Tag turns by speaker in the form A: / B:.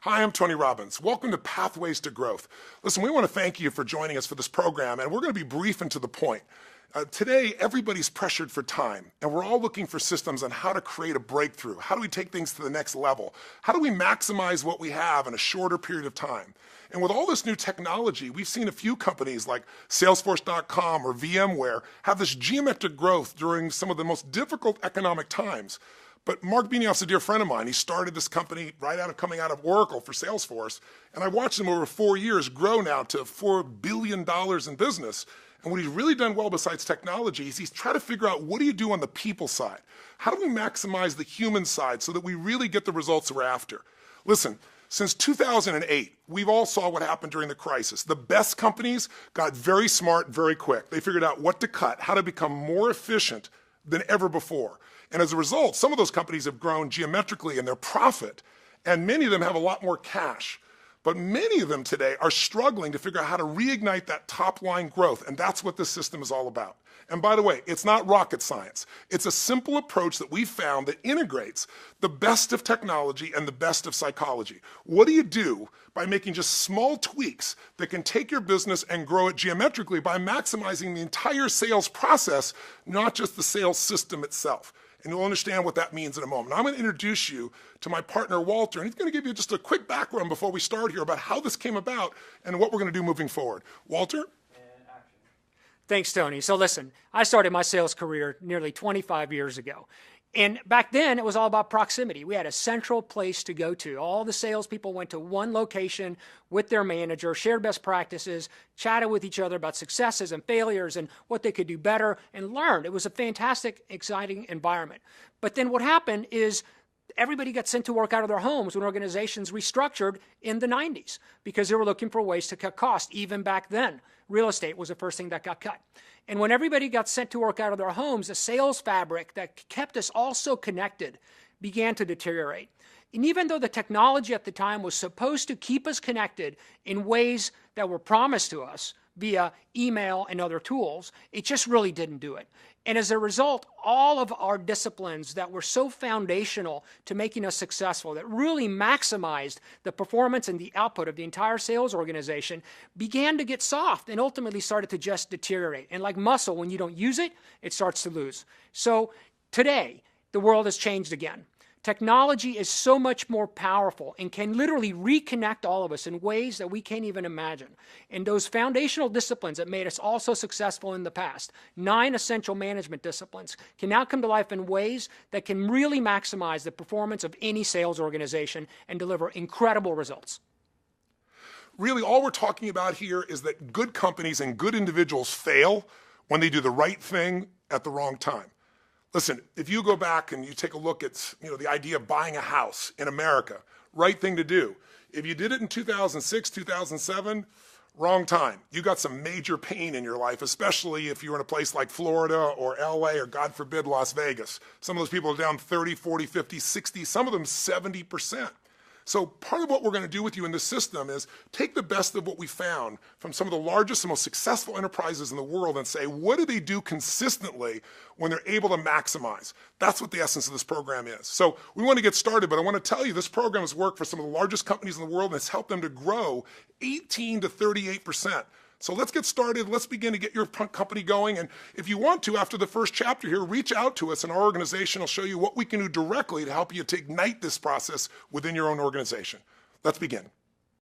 A: Hi, I'm Tony Robbins. Welcome to Pathways to Growth. Listen, we want to thank you for joining us for this program, and we're going to be brief and to the point. Today, everybody's pressured for time, and we're all looking for systems on how to create a breakthrough. How do we take things to the next level? How do we maximize what we have in a shorter period of time? And with all this new technology, we've seen a few companies like Salesforce.com or VMware have this geometric growth during some of the most difficult economic times. But Mark Benioff's a dear friend of mine. He started this company coming out of Oracle for Salesforce, and I watched him over 4 years grow now to $4 billion in business. And what he's really done well besides technology is he's tried to figure out, what do you do on the people side? How do we maximize the human side so that we really get the results we're after? Listen, since 2008, we've all saw what happened during the crisis. The best companies got very smart very quick. They figured out what to cut, how to become more efficient than ever before. And as a result, some of those companies have grown geometrically in their profit, and many of them have a lot more cash. But many of them today are struggling to figure out how to reignite that top line growth, and that's what this system is all about. And by the way, it's not rocket science. It's a simple approach that we found that integrates the best of technology and the best of psychology. What do you do by making just small tweaks that can take your business and grow it geometrically by maximizing the entire sales process, not just the sales system itself? And you'll understand what that means in a moment. I'm going to introduce you to my partner, Walter, and he's going to give you just a quick background before we start here about how this came about and what we're going to do moving forward. Walter?
B: Thanks, Tony. So listen, I started my sales career nearly 25 years ago. And back then, it was all about proximity. We had a central place to go to. All the salespeople went to one location with their manager, shared best practices, chatted with each other about successes and failures and what they could do better, and learned. It was a fantastic, exciting environment. But then what happened is everybody got sent to work out of their homes when organizations restructured in the 90s because they were looking for ways to cut costs. Even back then, real estate was the first thing that got cut. And when everybody got sent to work out of their homes, the sales fabric that kept us all so connected began to deteriorate. And even though the technology at the time was supposed to keep us connected in ways that were promised to us via email and other tools, it just really didn't do it. And as a result, all of our disciplines that were so foundational to making us successful, that really maximized the performance and the output of the entire sales organization, began to get soft and ultimately started to just deteriorate. And like muscle, when you don't use it, it starts to lose. So today, the world has changed again. Technology is so much more powerful and can literally reconnect all of us in ways that we can't even imagine. And those foundational disciplines that made us all so successful in the past, 9 essential management disciplines, can now come to life in ways that can really maximize the performance of any sales organization and deliver incredible results.
A: Really, all we're talking about here is that good companies and good individuals fail when they do the right thing at the wrong time. Listen, if you go back and you take a look at the idea of buying a house in America, right thing to do. If you did it in 2006, 2007, wrong time. You got some major pain in your life, especially if you're in a place like Florida or LA or, God forbid, Las Vegas. Some of those people are down 30, 40, 50, 60, some of them 70%. So part of what we're going to do with you in this system is take the best of what we found from some of the largest and most successful enterprises in the world and say, what do they do consistently when they're able to maximize? That's what the essence of this program is. So we want to get started, but I want to tell you this program has worked for some of the largest companies in the world, and it's helped them to grow 18 to 38%. So let's get started. Let's begin to get your company going. And if you want to, after the first chapter here, reach out to us, and our organization will show you what we can do directly to help you to ignite this process within your own organization. Let's begin.